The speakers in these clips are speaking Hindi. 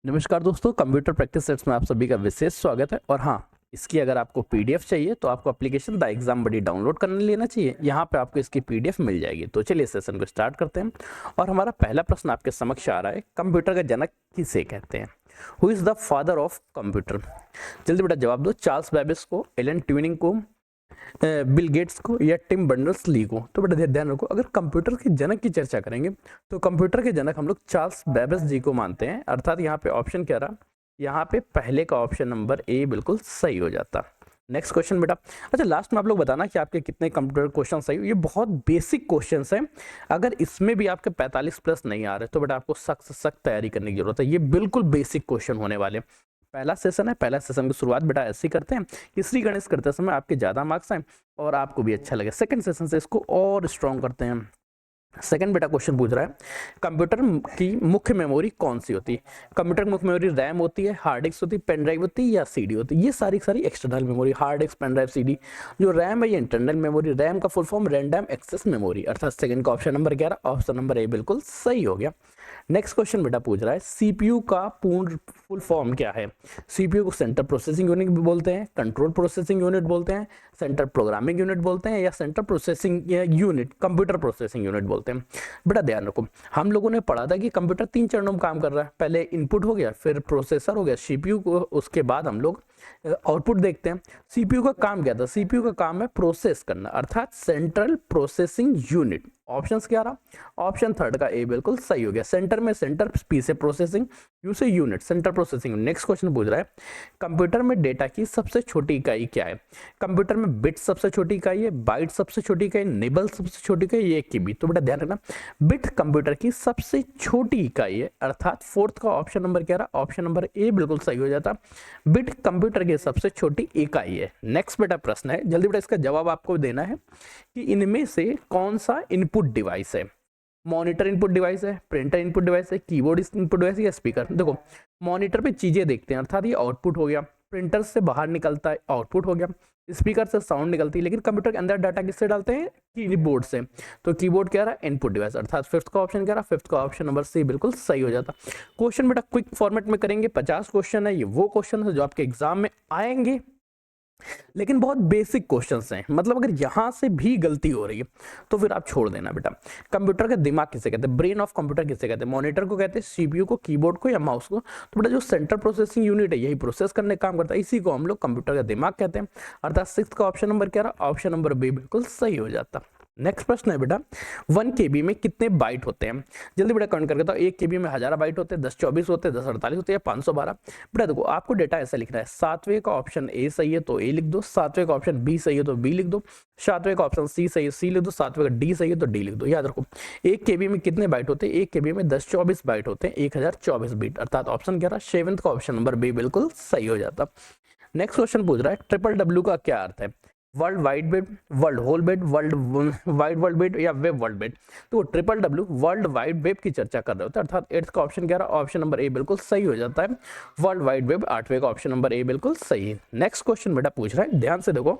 नमस्कार दोस्तों, कंप्यूटर प्रैक्टिस सेट्स में आप सभी का विशेष स्वागत है। और हाँ, इसकी अगर आपको पीडीएफ चाहिए तो आपको application the Exam Buddy download करने लेना चाहिए। यहाँ पे आपको इसकी पीडीएफ मिल जाएगी। तो चलिए सेशन को स्टार्ट करते हैं। और हमारा पहला प्रश्न आपके समक्ष आ रहा है, कंप्यूटर का जनक किसे कहते हैं? Who is the father of computer? जल्दी बेटा जवाब दो। चार्ल्स बेबेज को, एलन ट्यूरिंग को, बिल गेट्स को या टिम बर्नर्स ली को? तो बेटा ध्यान रखो, अगर कंप्यूटर के जनक की चर्चा करेंगे तो कंप्यूटर के जनक हम लोग चार्ल्स बेबेज जी को मानते हैं। अर्थात यहाँ पे ऑप्शन क्या रहा? यहाँ पे पहले का ऑप्शन नंबर ए बिल्कुल सही हो जाता। नेक्स्ट क्वेश्चन बेटा। अच्छा, लास्ट में आप लोग बताना कि आपके कितने कंप्यूटर क्वेश्चन सही हो। ये बहुत बेसिक क्वेश्चंस हैं। अगर इसमें भी आपके 45 प्लस नहीं आ रहे तो बेटा आपको सख्त से सख्त तैयारी करने की जरूरत है। ये बिल्कुल बेसिक क्वेश्चन होने वाले। पहला सेशन है, पहला सेशन की शुरुआत बेटा ऐसे ही करते हैं। हिस्ट्री गणित करते समय आपके ज़्यादा मार्क्स आए और आपको भी अच्छा लगे। सेकंड सेशन से इसको और स्ट्रॉन्ग करते हैं। सेकंड बेटा क्वेश्चन पूछ रहा है, कंप्यूटर की मुख्य मेमोरी कौन सी होती है? कंप्यूटर की मुख्य मेमोरी रैम होती है, हार्ड डिस्क होती है, पेन ड्राइव होती है या सीडी होती है? ये सारी सारी external memory, hard disk, pen drive, CD. जो रैम है ये इंटरनल मेमोरी। रैम का full form random access memory. अर्थात सेकंड का option number 11, option number A बिल्कुल सही हो गया। नेक्स्ट क्वेश्चन बेटा पूछ रहा है, सीपीयू का पूर्ण फुल फॉर्म क्या है? सीपीयू को सेंटर प्रोसेसिंग यूनिट भी बोलते हैं, कंट्रोल प्रोसेसिंग यूनिट बोलते हैं, सेंटर प्रोग्रामिंग यूनिट बोलते हैं या centre processing unit, computer processing unit बोलते हैं। बेटा ध्यान रखो, हम लोगों ने पढ़ा था कि कंप्यूटर 3 चरणों में काम कर रहा है। पहले इनपुट हो गया, फिर प्रोसेसर हो गया, सीपीयू को, उसके बाद हम लोग आउटपुट देखते हैं। सीपीयू का काम क्या था? सीपीयू का काम है प्रोसेस करना, अर्थात सेंट्रल प्रोसेसिंग यूनिट। ऑप्शंस क्या रहा? ऑप्शन थर्ड का ए बिल्कुल सही हो गया। सेंटर में सेंटर, पी से प्रोसेसिंग, यू से unit, centre processing. Next question पूछ रहा है, कंप्यूटर में डेटा की सबसे छोटी इकाई क्या है? कंप्यूटर में बिट सबसे छोटी इकाई है, बाइट सबसे छोटी इकाई, निबल सबसे छोटी इकाई, ये केबी? तो बेटा ध्यान रखना, बिट कंप्यूटर की सबसे छोटी इकाई है। अर्थात फोर्थ का ऑप्शन नंबर क्या रहा? ऑप्शन नंबर ए बिल्कुल सही हो जाता। बिट कंप्यूटर की सबसे छोटी इकाई है। नेक्स्ट बेटा प्रश्न है, जल्दी बेटा इसका जवाब आपको देना है कि इनमें से कौन सा इनपुट डिवाइस है? मॉनिटर इनपुट डिवाइस है, प्रिंटर इनपुट डिवाइस है, कीबोर्ड इनपुट डिवाइस है या स्पीकर? देखो, मॉनिटर पे चीजें देखते हैं, अर्थात ये आउटपुट हो गया। प्रिंटर से बाहर निकलता है, आउटपुट हो गया। स्पीकर से साउंड निकलती है, लेकिन कंप्यूटर के अंदर डाटा किससे डालते हैं? कीबोर्ड से। तो कीबोर्ड क्या रहा? Input device. अर्थात फिफ्थ का ऑप्शन क्या रहा? फिफ्थ का ऑप्शन नंबर सी बिल्कुल सही हो जाता। क्वेश्चन बेटा क्विक फॉर्मेट में करेंगे। 50 क्वेश्चन है, ये वो क्वेश्चन है जो आपके एग्जाम में आएंगे, लेकिन बहुत बेसिक क्वेश्चंस हैं। मतलब अगर यहां से भी गलती हो रही है तो फिर आप छोड़ देना बेटा। कंप्यूटर का दिमाग किसे कहते हैं? ब्रेन ऑफ कंप्यूटर किसे कहते हैं? मॉनिटर को कहते हैं, सीपीयू को, कीबोर्ड को या माउस को? तो बेटा जो सेंट्रल प्रोसेसिंग यूनिट है यही प्रोसेस करने का काम करता है, इसी को हम लोग कंप्यूटर का दिमाग कहते हैं। अर्थात सिक्स का ऑप्शन नंबर क्या रहा? ऑप्शन नंबर बी बिल्कुल सही हो जाता। नेक्स्ट प्रश्न है बेटा, 1 केबी में कितने बाइट होते हैं? जल्दी बेटा कमेंट करके बताओ। 1 केबी में 1000 बाइट होते हैं, 1024 होते हैं, 1048 होते हैं, 512? बेटा देखो, आपको डेटा ऐसा लिखना है, सातवें का ऑप्शन ए सही है तो ए लिख दो, सातवें का ऑप्शन बी सही है तो बी लिख दो, सातवें का ऑप्शन सी सही है सी लिख दो, सातवें का डी सही है तो डी लिख दो। याद रखो, 1 केबी में कितने बाइट होते हैं? 1 केबी में 1024 बाइट होते हैं, 1024 बीट। अर्थात ऑप्शन क्या रहा? सेवंथ का ऑप्शन नंबर बी बिल्कुल सही हो जाता। नेक्स्ट क्वेश्चन पूछ रहा है, ट्रिपल डब्ल्यू का क्या अर्थ है? World wide web, world whole web, world wide world web या वेब वर्ल्ड वेब? तो triple W world wide web की चर्चा कर रहे होते हैं। अर्थात एट्थ का ऑप्शन क्या रहा? ऑप्शन नंबर ए बिल्कुल सही हो जाता है। वर्ल्ड वाइड वेब आठवें का ऑप्शन नंबर ए बिल्कुल सही है। नेक्स्ट क्वेश्चन बेटा पूछ रहा है, ध्यान से देखो,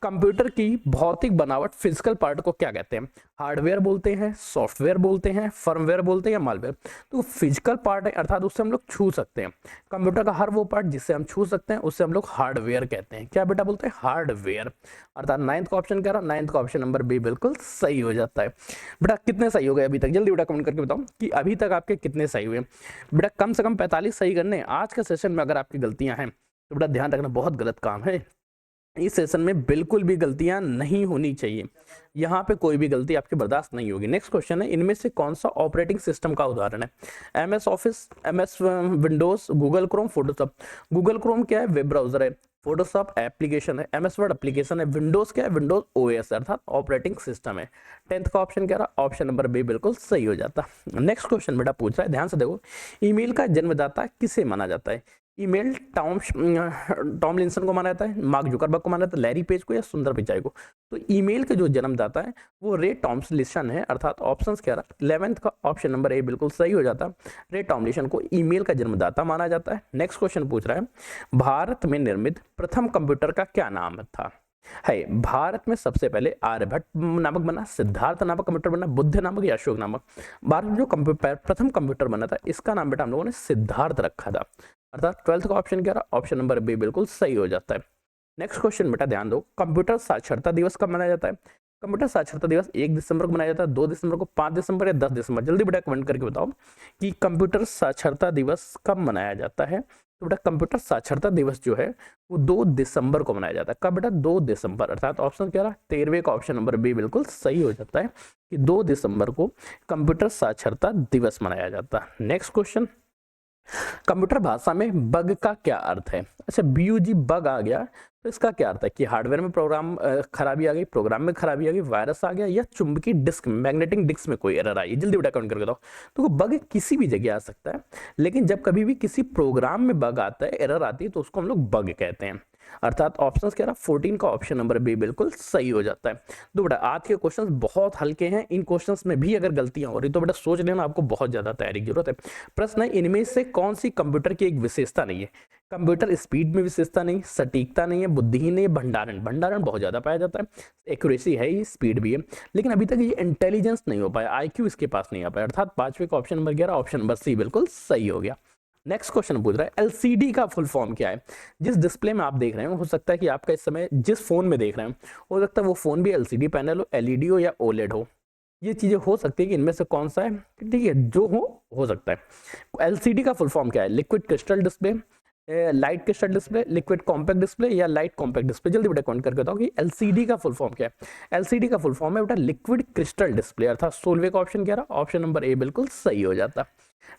कंप्यूटर की भौतिक बनावट, फिजिकल पार्ट को क्या कहते हैं? हार्डवेयर बोलते हैं, सॉफ्टवेयर बोलते हैं, फर्मवेयर बोलते हैं या मालवेयर? तो फिजिकल पार्ट है, अर्थात उससे हम लोग छू सकते हैं। कंप्यूटर का हर वो पार्ट जिससे हम छू सकते हैं उससे हम लोग हार्डवेयर कहते हैं। क्या बेटा बोलते हैं? हार्डवेयर। अर्थात नाइन्थ का ऑप्शन क्या रहा? नाइन्थ का ऑप्शन नंबर बी बिल्कुल सही हो जाता है। बेटा कितने सही हो गए अभी तक? जल्दी बेटा कमेंट करके बताओ कि अभी तक आपके कितने सही हुए। बेटा कम से कम 45 सही करने। आज के सेशन में अगर आपकी गलतियां हैं तो बेटा ध्यान रखना, बहुत गलत काम है। इस सेशन में बिल्कुल भी गलतियां नहीं होनी चाहिए। यहाँ पे कोई भी गलती आपकी बर्दाश्त नहीं होगी। नेक्स्ट क्वेश्चन है, इनमें से कौन सा ऑपरेटिंग सिस्टम का उदाहरण है? MS office, MS Windows, Google Chrome, Photoshop? Google Chrome क्या है? वेब ब्राउजर है। फोटोशॉप एप्लीकेशन है, एमएस वर्ड एप्लीकेशन है, विंडोज क्या है? विंडोज ओएस अर्थात ऑपरेटिंग सिस्टम है। 10th का ऑप्शन क्या रहा? ऑप्शन नंबर बी बिल्कुल सही हो जाता। नेक्स्ट क्वेश्चन बेटा पूछ रहा है, ध्यान से देखो, ईमेल का जन्मदाता किसे माना जाता है? ईमेल टॉम लिंसन को माना जाता है, मार्क जुकरबर्ग को माना जाता है, लैरी पेज को या सुंदर पिचाई को? तो ईमेल के जो जन्मदाता है वो रे टॉमलिंसन है। अर्थात ऑप्शंस क्या रहा? 11th का ऑप्शन नंबर ए बिल्कुल सही हो जाता। रे टॉमलिंसन को ईमेल का जन्मदाता माना जाता है। नेक्स्ट क्वेश्चन पूछ रहा है, भारत में निर्मित प्रथम कंप्यूटर का क्या नाम था? है। भारत में सबसे पहले आर्यभट्ट नामक बना, सिद्धार्थ नामक कंप्यूटर बना, बुद्ध नामक या अशोक नामक। भारत में जो प्रथम कंप्यूटर बना था इसका नाम बेटा हम लोगों ने सिद्धार्थ रखा था। अर्थात 12th का ऑप्शन क्या रहा, ऑप्शन नंबर बी बिल्कुल सही हो जाता है। नेक्स्ट क्वेश्चन बेटा ध्यान दो, कंप्यूटर साक्षरता दिवस कब मनाया जाता है? कंप्यूटर साक्षरता दिवस 1 दिसंबर को मनाया जाता है, 2 दिसंबर को, 5 दिसंबर या 10 दिसंबर? जल्दी बेटा कमेंट करके बताओ कि कंप्यूटर साक्षरता दिवस कब मनाया जाता है। तो बेटा कंप्यूटर साक्षरता दिवस जो है वो 2 दिसंबर को मनाया जाता है। कब बेटा? 2 दिसंबर। अर्थात ऑप्शन क्या रहा, 13वें का ऑप्शन नंबर बी बिल्कुल सही हो जाता है कि 2 दिसंबर को कंप्यूटर साक्षरता दिवस मनाया जाता है। नेक्स्ट क्वेश्चन, कंप्यूटर भाषा में बग का क्या अर्थ है? अच्छा, BUG बग आ गया तो इसका क्या अर्थ है कि हार्डवेयर में प्रोग्राम खराबी आ गई, प्रोग्राम में खराबी आ गई, वायरस आ गया, या चुंबकीय डिस्क में, मैग्नेटिक डिस्क में कोई एरर आई? जल्दी बेटा काउंट करके बताओ। तो बग किसी भी जगह आ सकता है, लेकिन जब कभी भी किसी प्रोग्राम में बग आता है, एरर आती है, तो उसको हम लोग बग कहते हैं। अर्थात ऑप्शन क्या रहा, 14 का ऑप्शन नंबर बी बिल्कुल सही हो जाता है। तो बेटा आज के क्वेश्चंस बहुत हल्के हैं, इन क्वेश्चंस में भी अगर गलतियां हो रही तो बेटा सोच लेना, आपको बहुत ज्यादा तैयारी की जरूरत है। प्रश्न है, इनमें से कौन सी कंप्यूटर की एक विशेषता नहीं है? कंप्यूटर स्पीड में विशेषता नहीं, सटीकता नहीं है, बुद्धिहीन है, भंडारण बहुत ज्यादा पाया जाता है, एक्यूरेसी है, स्पीड भी है, लेकिन अभी तक ये इंटेलिजेंस नहीं हो पाया, IQ इसके पास नहीं आ पाया। अर्थात 5वें का option number 11, option number C बिल्कुल सही हो गया। नेक्स्ट क्वेश्चन पूछ रहा है, LCD का फुल फॉर्म क्या है? जिस डिस्प्ले में आप देख रहे हो सकता है कि आपका इस समय जिस फोन में देख रहे हैं हो सकता है वो फोन भी LCD पैनल हो, LED हो या OLED हो। ये चीजें हो सकती है कि इनमें से कौन सा है, ठीक है, जो हो सकता है। LCD का फुल फॉर्म क्या है? Liquid crystal display, light crystal display, liquid compact display या लाइट कॉम्पैक्ट डिस्प्ले? जल्दी बेटा कमेंट करके बताओ कि LCD का फुल फॉर्म क्या है। LCD का फुल फॉर्म है बेटा लिक्विड क्रिस्टल डिस्प्ले। अर्थात 16वें का ऑप्शन क्या रहा, ऑप्शन नंबर ए बिल्कुल सही हो जाता।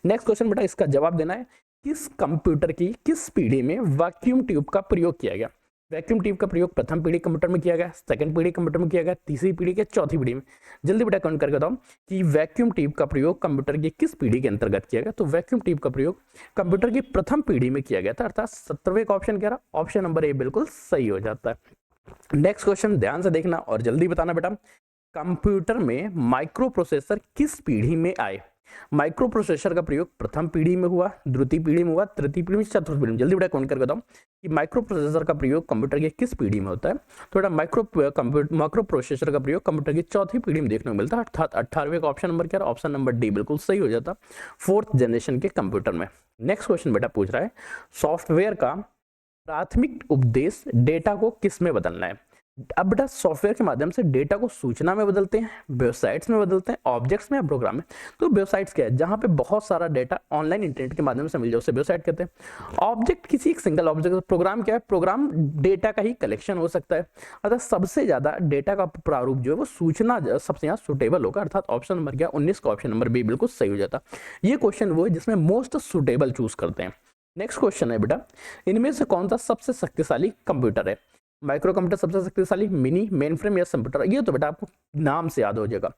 नेक्स्ट क्वेश्चन बेटा इसका जवाब देना है, किस कंप्यूटर की किस पीढ़ी में वैक्यूम ट्यूब का प्रयोग किया गया? वैक्यूम ट्यूब का प्रयोग प्रथम पीढ़ी कंप्यूटर में किया गया, सेकंड पीढ़ी कंप्यूटर में किया गया, तीसरी पीढ़ी के चौथी पीढ़ी में? जल्दी बेटा कमेंट करके बताओ कि वैक्यूम ट्यूब का प्रयोग कंप्यूटर की किस पीढ़ी के अंतर्गत किया गया? तो वैक्यूम ट्यूब का प्रयोग कंप्यूटर की प्रथम पीढ़ी में किया गया था। अर्थात 17वें का ऑप्शन क्या रहा, ऑप्शन नंबर ए बिल्कुल सही हो जाता है। नेक्स्ट क्वेश्चन ध्यान से देखना और जल्दी बताना बेटा, कंप्यूटर में माइक्रो प्रोसेसर किस पीढ़ी में आए? माइक्रो प्रोसेसर का प्रयोग प्रथम पीढ़ी में हुआ, द्वितीय पीढ़ी में हुआ, तृतीय पीढ़ी में, चतुर्थ पीढ़ी में? जल्दी बेटा कमेंट करके बताओ कि माइक्रो प्रोसेसर का प्रयोग कंप्यूटर के किस पीढ़ी में होता है? तो बेटा माइक्रो प्रोसेसर का प्रयोग कंप्यूटर की चौथी पीढ़ी में देखने को मिलता है। अर्थात 18वें का ऑप्शन नंबर क्या है, ऑप्शन नंबर डी बिल्कुल सही हो जाता, 4th जनरेशन के कंप्यूटर में। नेक्स्ट क्वेश्चन बेटा पूछ रहा है, सॉफ्टवेयर का प्राथमिक उद्देश्य डेटा को किस में बदलना है? अब बेटा सॉफ्टवेयर के माध्यम से डेटा को सूचना में बदलते हैं, वेबसाइट्स में बदलते हैं, ऑब्जेक्ट्स में या प्रोग्राम में? तो वेबसाइट्स क्या है, जहां पे बहुत सारा डेटा ऑनलाइन इंटरनेट के माध्यम से मिल जाए उसे वेबसाइट कहते हैं। ऑब्जेक्ट किसी एक सिंगल ऑब्जेक्ट, प्रोग्राम क्या है, प्रोग्राम डेटा का ही कलेक्शन हो सकता है। अर्थात सबसे ज्यादा डेटा का प्रारूप जो है वो सूचना सबसे यहाँ सुटेबल होगा। अर्थात ऑप्शन नंबर क्या, 19 का ऑप्शन नंबर बी बिल्कुल सही हो जाता। ये क्वेश्चन वो है जिसमें मोस्ट सुटेबल चूज करते हैं। नेक्स्ट क्वेश्चन है बेटा, इनमें से कौन सा सबसे शक्तिशाली कंप्यूटर है? माइक्रो कंप्यूटर सबसे शक्तिशाली, मिनी, मेन फ्रेम या कंप्यूटर? ये तो बेटा आपको नाम से याद हो जाएगा,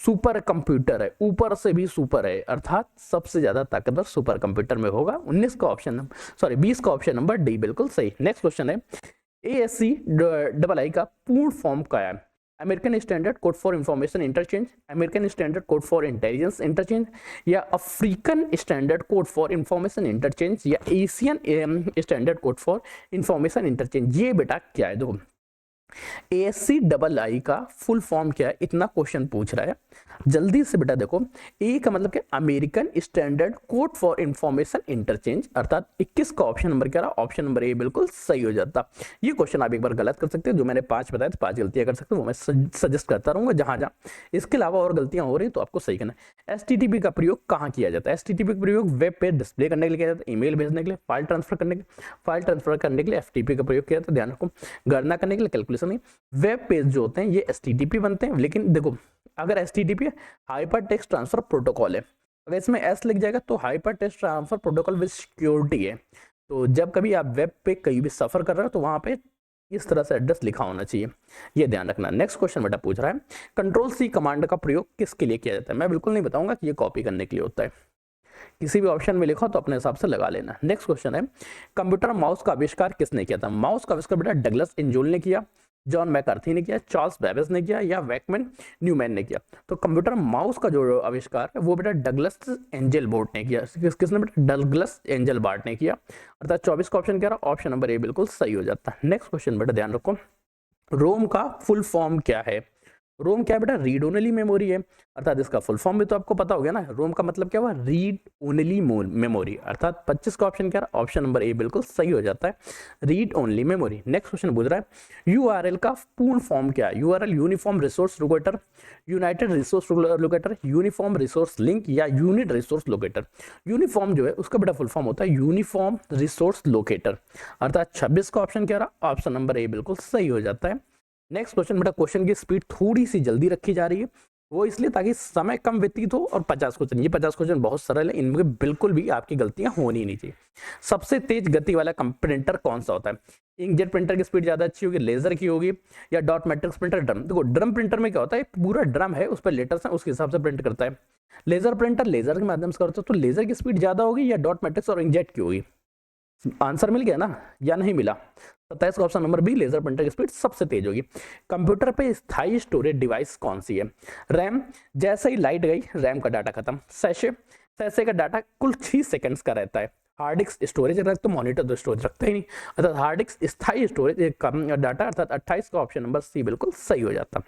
सुपर कंप्यूटर है, ऊपर से भी सुपर है। अर्थात सबसे ज्यादा ताकतवर सुपर कंप्यूटर में होगा। 19 का ऑप्शन, सॉरी 20 का ऑप्शन नंबर डी बिल्कुल सही। नेक्स्ट क्वेश्चन है, ASCII का पूर्ण फॉर्म क्या है? American standard code for information interchange, American standard code for intelligence interchange, या African standard code for information interchange, या Asian standard code for information interchange? ये बेटा क्या है? देखो ASCII का फुल फॉर्म क्या है, इतना क्वेश्चन पूछ रहा है। जल्दी से बेटा देखो, ए का मतलब क्या, American standard code for information interchange. अर्थात 21 का ऑप्शन नंबर क्या रहा, ऑप्शन नंबर ए बिल्कुल सही हो जाता। ये क्वेश्चन आप एक बार गलत कर सकते हैं, जो मैंने 5 बताया तो 5 गलतियां कर सकते हो, वो मैं सजेस्ट करता रहूंगा जहां जहां इसके अलावा और गलतियां हो रही तो आपको सही करना है। HTTP का प्रयोग कहाँ किया जाता है? HTTP का प्रयोग वेब पेज डिस्प्ले करने के लिए किया जाता है, ईमेल भेजने के लिए, फाइल ट्रांसफर करने के लिए FTP का प्रयोग किया जाता है। ध्यान रखो, गणना करने के लिए, कैलकुलेशन नहीं। वेब पेज जो होते हैं ये HTTP बनते हैं, लेकिन देखो अगर HTTP hyper text transfer protocol है, अगर इसमें S लिख जाएगा तो hyper text transfer protocol with security है। तो जब कभी आप वेब पे कहीं भी सफर कर रहे हो तो वहां पे इस तरह से एड्रेस लिखा होना चाहिए, ये ध्यान रखना। नेक्स्ट क्वेश्चन बेटा पूछ रहा है, Ctrl+C कमांड का प्रयोग किसके लिए किया जाता है? मैं बिल्कुल नहीं बताऊंगा कि ये कॉपी करने के लिए होता है, किसी भी ऑप्शन में लिखो तो अपने हिसाब से लगा लेना। नेक्स्ट क्वेश्चन है, कंप्यूटर माउस का आविष्कार किसने किया था? माउस का आविष्कार बेटा डगलस एंजुल ने किया, जॉन मैकार्थी ने किया, चार्ल्स बेबेज ने किया, या वैकमैन न्यूमैन ने किया? तो कंप्यूटर माउस का जो आविष्कार है वो बेटा डगलस एंजल बोर्ड ने किया। किसने बेटा? डगलस एंजल बार्ट ने किया। अर्थात 24 का ऑप्शन क्या रहा, ऑप्शन नंबर ए बिल्कुल सही हो जाता है। नेक्स्ट क्वेश्चन बेटा ध्यान रखो, रोम का फुल फॉर्म क्या है? रोम क्या है बेटा? रीड ओनली मेमोरी है, अर्थात इसका फुल फॉर्म भी तो आपको पता हो गया ना। रोम का मतलब क्या हुआ? रीड ओनली मेमोरी, अर्थात 25 का ऑप्शन क्या है? ऑप्शन नंबर ए बिल्कुल सही हो जाता है, read only memory. Next question पूछ रहा है यूआरएल का पूर्ण फॉर्म क्या है? URL uniform resource locator, United resource locator, uniform resource link या यूनिट रिसोर्स लोकेटर। यूनिफॉर्म जो है उसका बेटा फुल फॉर्म होता है यूनिफॉर्म रिसोर्स लोकेटर, अर्थात 26 का ऑप्शन क्या रहा? ऑप्शन नंबर ए बिल्कुल सही हो जाता है। नेक्स्ट क्वेश्चन बेटा, क्वेश्चन की स्पीड थोड़ी सी जल्दी रखी जा रही है, वो इसलिए ताकि समय कम व्यतीत हो, और 50 क्वेश्चन, ये 50 क्वेश्चन बहुत सरल है, इनमें बिल्कुल भी आपकी गलतियां होनी नहीं चाहिए। सबसे तेज गति वाला प्रिंटर कौन सा होता है? इंकजेट प्रिंटर की स्पीड ज्यादा अच्छी होगी, लेजर की होगी, या डॉट मैट्रिक्स प्रिंटर, ड्रम? देखो ड्रम प्रिंटर में क्या होता है, पूरा ड्रम है, उस पर लेटर्स हैं, उसके हिसाब से प्रिंट करता है। लेजर प्रिंटर लेजर के माध्यम से करता है, तो लेजर की स्पीड ज्यादा होगी या डॉट मैट्रिक्स और इंकजेट की होगी? आंसर मिल गया ना या नहीं मिला? 27 का option number B, laser printer की स्पीड सबसे तेज होगी। कंप्यूटर पे स्थायी स्टोरेज डिवाइस कौन सी है? रैम, जैसे ही लाइट गई रैम का डाटा खत्म। सैशे, सैशे का डाटा कुल 6 सेकंड्स का रहता है। हार्ड डिस्क स्टोरेज रख तो मॉनिटर तो स्टोरेज रखता ही नहीं, अर्थात हार्ड डिस्क स्थायी स्टोरेज कम डाटा, अर्थात 28 का ऑप्शन नंबर सी बिल्कुल सही हो जाता।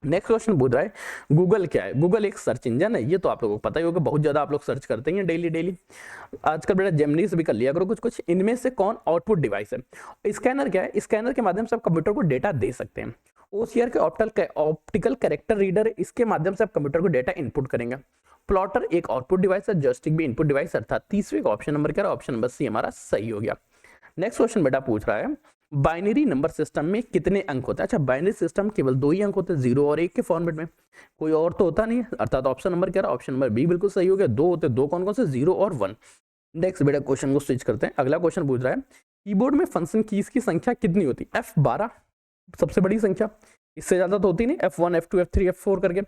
नेक्स्ट क्वेश्चन पूछ रहा है गूगल क्या है? गूगल एक सर्च इंजन है, ये तो आप लोगों को पता ही होगा, बहुत ज्यादा आप लोग सर्च करते हैं डेली डेली। आजकल बेटा जेमिनी से भी कर लिया करो कुछ कुछ। इनमें से कौन आउटपुट डिवाइस है? स्कैनर क्या है? स्कैनर के माध्यम से आप कंप्यूटर को डेटा दे सकते हैं। ओसीआर के ऑप्टिकल कैरेक्टर रीडर है, इसके माध्यम से आप कंप्यूटर को डेटा इनपुट करेंगे। प्लॉटर एक आउटपुट डिवाइस है, जॉयस्टिक भी इनपुट डिवाइस, अर्थात 30वें का ऑप्शन नंबर क्या है? ऑप्शन नंबर सी हमारा सही हो गया। नेक्स्ट क्वेश्चन बेटा पूछ रहा है बाइनरी नंबर सिस्टम में कितने अंक होते हैं? अच्छा, बाइनरी सिस्टम केवल 2 ही अंक होते हैं, 0 और 1 के फॉर्मेट में, कोई और तो होता नहीं है, अर्थात ऑप्शन नंबर क्या है? ऑप्शन नंबर बी बिल्कुल सही हो गया। 2 होते हैं, 2 कौन कौन से? 0 और 1। नेक्स्ट बेटा क्वेश्चन को स्विच करते हैं, अगला क्वेश्चन पूछ रहा है कीबोर्ड में फंक्शन कीज की संख्या कितनी होती है? F12 सबसे बड़ी संख्या, इससे ज्यादा तो होती नहीं, F1 F2 F3 F4 करके।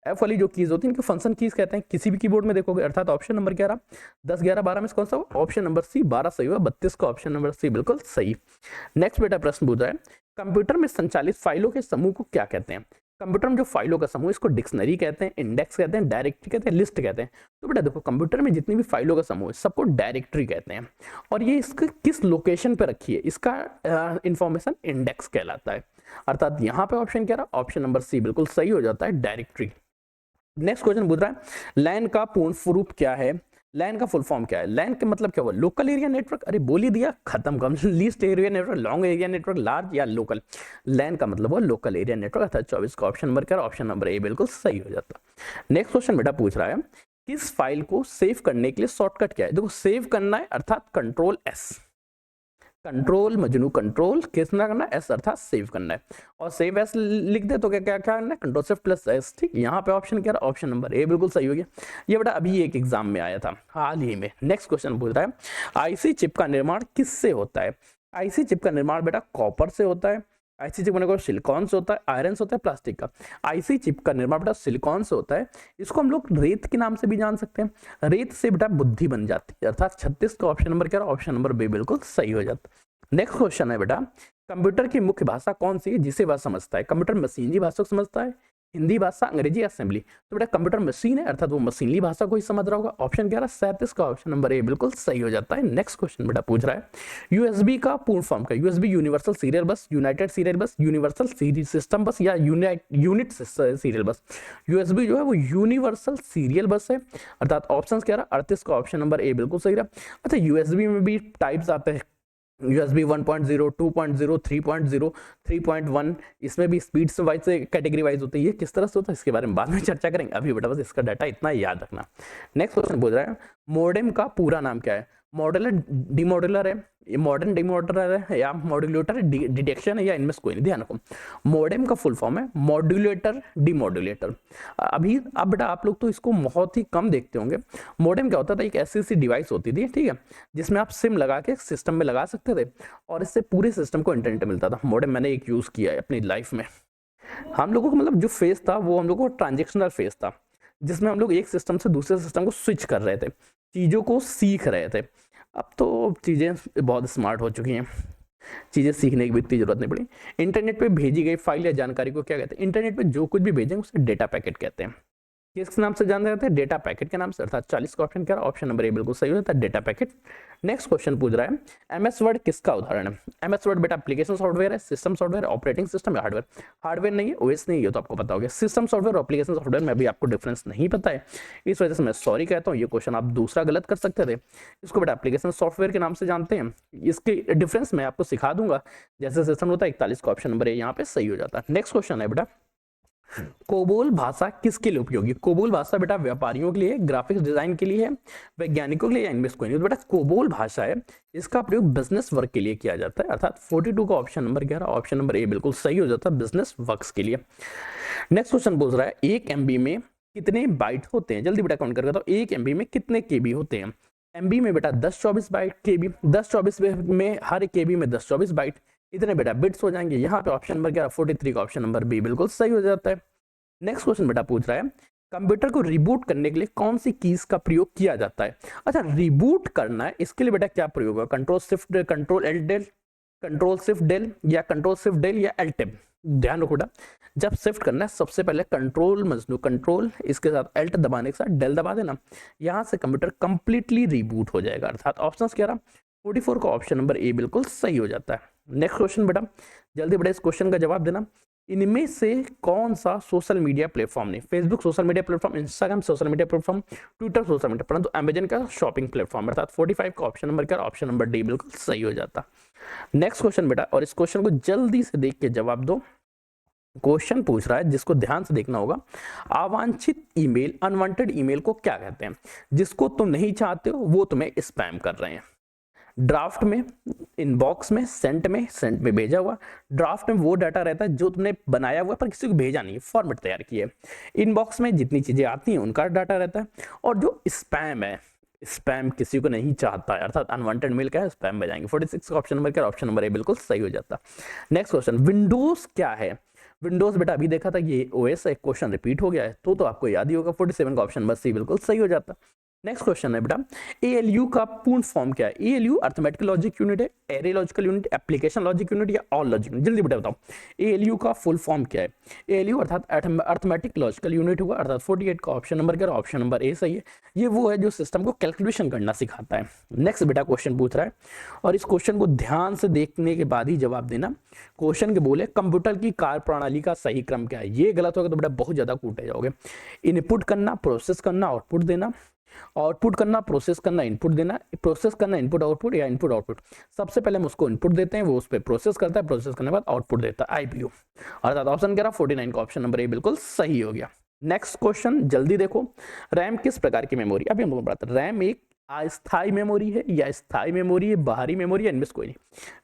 एफ वाली जो कीज होती है इनको फंक्शन कीज कहते हैं, किसी भी कीबोर्ड में देखोगे, अर्थात ऑप्शन नंबर क्या रहा? 10 11 12 में से कौन सा? ऑप्शन नंबर सी 12 सही हुआ, 32 का ऑप्शन नंबर सी बिल्कुल सही। नेक्स्ट बेटा प्रश्न पूछ रहा है कंप्यूटर में संचालित फाइलों के समूह को क्या कहते हैं? कंप्यूटर में जो फाइलों का समूह, इसको डिक्शनरी कहते हैं, इंडेक्स कहते हैं, डायरेक्टरी कहते हैं, लिस्ट कहते हैं। तो बेटा देखो, कंप्यूटर में जितनी भी फाइलों का समूह है सबको डायरेक्टरी कहते हैं, और ये इसके किस लोकेशन पे रखी है, इसका इंफॉर्मेशन इंडेक्स कहलाता है, अर्थात यहाँ पे ऑप्शन क्या रहा? ऑप्शन नंबर सी बिल्कुल सही हो जाता है, डायरेक्टरी। नेक्स्ट क्वेश्चन पूछ रहा है लैन का पूर्ण स्वरूप क्या है? लैन का फुल फॉर्म क्या है? लैन का मतलब क्या हुआ? लोकल एरिया नेटवर्क, अरे बोल ही दिया, खत्म कम। Least area network, long area network, large या लोकल? लैन का मतलब हुआ लोकल एरिया नेटवर्क, अर्थात 24 का ऑप्शन नंबर क्या? ऑप्शन नंबर ए बिल्कुल सही हो जाता। नेक्स्ट क्वेश्चन बेटा पूछ रहा है किस फाइल को सेव करने के लिए शॉर्टकट क्या है? देखो, सेव करना है अर्थात control S, control Majnu control कितना करना है? एस, अर्थात सेव करना है, और सेव एस लिख दे तो क्या क्या क्या करना है? कंट्रोल शिफ्ट प्लस एस, ठीक। यहाँ पे ऑप्शन क्या रहा? ऑप्शन नंबर ए बिल्कुल सही हो गया। ये बेटा अभी एक एग्जाम में आया था हाल ही में। नेक्स्ट क्वेश्चन पूछ रहा है आईसी चिप का निर्माण किससे होता है? आईसी चिप का निर्माण बेटा कॉपर से होता है, आईसी चिप का सिलिकॉन से होता है, आयरन से होता है, प्लास्टिक का। आईसी चिप का निर्माण बेटा सिलिकॉन से होता है, इसको हम लोग रेत के नाम से भी जान सकते हैं। रेत से बेटा बुद्धि बन जाती है, अर्थात 36 का ऑप्शन नंबर क्या? ऑप्शन नंबर बी बिल्कुल सही हो जाता है। नेक्स्ट क्वेश्चन है बेटा कंप्यूटर की मुख्य भाषा कौन सी है जिसे वह समझता है? कंप्यूटर मशीनरी भाषा को समझता है, हिंदी भाषा, अंग्रेजी, असेंबली? तो बेटा कंप्यूटर मशीन है, अर्थात वो मशीनरी भाषा को ही समझ रहा होगा। ऑप्शन क्या रहा? 37 का ऑप्शन नंबर ए बिल्कुल सही हो जाता है। नेक्स्ट क्वेश्चन बेटा पूछ रहा है यूएसबी का पूर्ण फॉर्म क्या? यूएसबी यूनिवर्सल सीरियल बस, यूनाइटेड सीरियल बस, यूनिवर्सल सिस्टम बस, या यूनिट सीरियल बस? यूएसबी जो है वो यूनिवर्सल सीरियल बस है, अर्थात ऑप्शन क्या रहा? 38 का ऑप्शन नंबर ए बिल्कुल सही रहा। अच्छा, यूएसबी में भी टाइप्स आते हैं, USB 1.0, 2.0, 3.0, 3.1, इसमें भी स्पीड्स वाइज से कैटेगरी वाइज होती है। ये किस तरह से होता है इसके बारे में बाद में चर्चा करेंगे, अभी बेटा बस इसका डाटा इतना याद रखना। नेक्स्ट क्वेश्चन पूछ रहा है मॉडेम का पूरा नाम क्या है? मॉडुलर डिमॉडुलर है, मॉडर्न डिमॉडुलर है, या मॉड्यूलेटर डिटेक्शन है, या इनमें से कोई नहीं? ध्यान रखो, मॉडेम का फुल फॉर्म है मॉड्यूलेटर डिमॉड्यूलेटर। अभी अब बेटा आप लोग तो इसको बहुत ही कम देखते होंगे। मॉडेम क्या होता था? एक ऐसी डिवाइस होती थी, ठीक है, जिसमें आप सिम लगा के सिस्टम में लगा सकते थे, और इससे पूरे सिस्टम को इंटरनेट मिलता था। मॉडेम मैंने एक यूज किया है अपनी लाइफ में। हम लोगों को मतलब जो फेज था वो हम लोग को ट्रांजेक्शनल फेज था, जिसमें हम लोग एक सिस्टम से दूसरे सिस्टम को स्विच कर रहे थे, चीज़ों को सीख रहे थे। अब तो चीज़ें बहुत स्मार्ट हो चुकी हैं, चीज़ें सीखने की भी इतनी जरूरत नहीं पड़ी। इंटरनेट पे भेजी गई फाइल या जानकारी को क्या कहते हैं? इंटरनेट पे जो कुछ भी भेजेंगे उसे डेटा पैकेट कहते हैं। किस नाम से जाना जाता है? डेटा पैकेट के नाम से, अर्थात 40 का ऑप्शन क्या है? ऑप्शन नंबर ए बिल्कुल सही होता है, डेटा पैकेट। नेक्स्ट क्वेश्चन पूछ रहा है एमएस वर्ड किसका उदाहरण है? एमएस वर्ड बेटा एप्लीकेशन सॉफ्टवेयर है, सिस्टम सॉफ्टवेयर, ऑपरेटिंग सिस्टम या हार्डवेयर? हार्डवेयर नहीं है, ओएस नहीं है, तो आपको पता हो गया। सिस्टम सॉफ्टवेयर, एप्लीकेशन सॉफ्टवेयर में भी आपको डिफरेंस नहीं पता है, इस वजह से मैं सॉरी कहता हूँ, ये क्वेश्चन आप दूसरा गलत कर सकते थे। इसको बेटा एप्लीकेशन सॉफ्टवेयर के नाम से जानते हैं, इसके डिफरेंस मैं आपको सिखा दूंगा। जैसे सिस्टम होता है 41 का ऑप्शन नंबर ए यहाँ पे सही हो जाता है। नेक्स्ट क्वेश्चन है बेटा कोबोल भाषा किसके लिए उपयोगी? कोबोल भाषा बेटा व्यापारियों के लिए, ग्राफिक्स डिजाइन के लिए है, वैज्ञानिकों के लिए या इनमें से कोई नहीं। तो बेटा कोबोल भाषा है, इसका प्रयोग बिजनेस वर्क के लिए किया जाता है, अर्थात 42 का option number 11, option number A बिल्कुल सही हो जाता है, बिजनेस वर्क्स के लिए। नेक्स्ट क्वेश्चन पूछ रहा है 1 MB में कितने बाइट होते हैं? जल्दी बेटा काउंट करके बताओ, 1 MB में कितने KB होते हैं? MB में बेटा 1024 बाइट, KB 1024 में हर KB में 1024 बाइट, इतने बेटा बिट्स हो जाएंगे। यहाँ पे ऑप्शन नंबर क्या? 43 का ऑप्शन नंबर बी बिल्कुल सही हो जाता है। नेक्स्ट क्वेश्चन बेटा पूछ रहा है कंप्यूटर को रिबूट करने के लिए कौन सी कीज का प्रयोग किया जाता है? अच्छा, रिबूट करना है इसके लिए बेटा क्या प्रयोग है? Control shift control L del, control shift del या कंट्रोल शिफ्ट डेल या एल टेब? ध्यान रखो बेटा, जब शिफ्ट करना है सबसे पहले कंट्रोल मजनू कंट्रोल इसके साथ एल्ट दबाने के साथ डेल दबा देना, यहां से कंप्यूटर कंप्लीटली रिबूट हो जाएगा, अर्थात ऑप्शन क्या रहा? 44 का ऑप्शन नंबर ए बिल्कुल सही हो जाता है। नेक्स्ट क्वेश्चन बेटा, जल्दी बेटा इस क्वेश्चन का जवाब देना, इनमें से कौन सा सोशल मीडिया प्लेटफॉर्म नहीं? Facebook social media platform, Instagram social media platform, Twitter social media, परंतु अमेजन का शॉपिंग प्लेटफॉर्म, अर्थात 45 का ऑप्शन नंबर क्या? ऑप्शन नंबर डी बिल्कुल सही हो जाता। नेक्स्ट क्वेश्चन बेटा, और इस क्वेश्चन को जल्दी से देख के जवाब दो। क्वेश्चन पूछ रहा है जिसको ध्यान से देखना होगा, अवांछित ईमेल, अनवांटेड ईमेल को क्या कहते हैं? जिसको तुम नहीं चाहते हो वो तुम्हें स्पैम कर रहे हैं। ड्राफ्ट में, इनबॉक्स में, सेंट में भेजा हुआ। ड्राफ्ट में वो डाटा रहता है जो तुमने बनाया हुआ पर किसी को भेजा नहीं है, फॉर्मेट तैयार किया है। इनबॉक्स में जितनी चीजें आती हैं उनका डाटा रहता है। और जो स्पैम है, स्पैम किसी को नहीं चाहता है, अर्थात अनवांटेड मेल क्या है? स्पैम में जाएंगे। 46 का ऑप्शन नंबर क्या? ऑप्शन नंबर ए बिल्कुल सही हो जाता। नेक्स्ट क्वेश्चन, विंडोज क्या है? विंडोज बेटा अभी देखा था ये ओएस है, क्वेश्चन रिपीट हो गया है तो आपको याद ही होगा। 47 का ऑप्शन नंबर सी बिल्कुल सही हो जाता। नेक्स्ट क्वेश्चन है बेटा ALU का पूर्ण फॉर्म क्या है? ALU अर्थमेटिक लॉजिक यूनिट है, array logical unit, application logic unit या ऑल लॉजिक यूनिट? जल्दी बेटा बताओ ALU का फुल फॉर्म क्या है? ALU अर्थात अर्थमेटिक लॉजिकल यूनिट हुआ, अर्थात 48 का ऑप्शन नंबर क्या? ऑप्शन नंबर ए सही है। ये वो है जो सिस्टम को कैलकुलेशन करना सिखाता है। नेक्स्ट बेटा क्वेश्चन पूछ रहा है और इस क्वेश्चन को ध्यान से देखने के बाद ही जवाब देना। क्वेश्चन के बोले कंप्यूटर की कार्य प्रणाली का सही क्रम क्या है? ये गलत होगा तो बेटा बहुत ज्यादा कूटे जाओगे। इनपुट करना, प्रोसेस करना, आउटपुट देना, आउटपुट करना, प्रोसेस करना, इनपुट देना, प्रोसेस करना, इनपुट आउटपुट या इनपुट आउटपुट। सबसे पहले हम उसको इनपुट देते हैं, वो उस पर प्रोसेस करता है, प्रोसेस करने के बाद आउटपुट देता है, IPU। अर्थात ऑप्शन क्या रहा? 49 का ऑप्शन नंबर ए बिल्कुल सही हो गया। नेक्स्ट क्वेश्चन जल्दी देखो, रैम किस प्रकार की मेमोरी? अभी हम लोग बात रैम एक अस्थायी मेमोरी है या स्थायी मेमोरी है, बाहरी मेमोरी है, इनमें से कोई नहीं।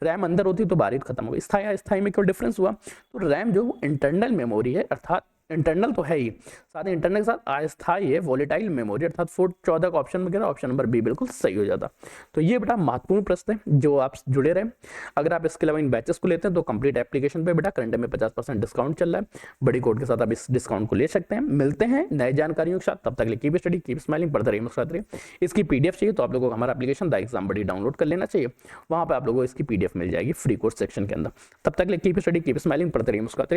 रैम अंदर होती तो बाहरी खत्म हो गई। स्थायी अस्थायी में क्यों डिफरेंस हुआ? तो रैम जो इंटरनल मेमोरी है, अर्थात इंटरनल तो है ही, साथ ही इंटरनल के साथ अस्थायी है, वोलेटाइल मेमोरी, अर्थात 14 का ऑप्शन में ऑप्शन नंबर बी बिल्कुल सही हो जाता। तो ये बेटा महत्वपूर्ण प्रश्न है जो आप जुड़े रहे। अगर आप इसके अलावा इन बैचेस को लेते हैं तो कंप्लीट एप्लीकेशन पे बेटा करंट में 50% डिस्काउंट चल रहा है, बड़ी कोड के साथ आप इस डिस्काउंट को ले सकते हैं। मिलते हैं नए जानकारियों के साथ, तब तक कीप स्टडी, कीप स्माइलिंग, पढ़ते रहिए, मुस्कुराते रहिए। इसकी PDF चाहिए तो आप लोगों को हमारा application the Exam Buddy download कर लेना चाहिए, वहां पर आप लोगों को इसकी PDF मिल जाएगी फ्री कोर्स सेक्शन के अंदर। तब तक कीप स्टडी, कीप स्माइलिंग, पढ़ते रहिए, मुस्कुराते रहिए।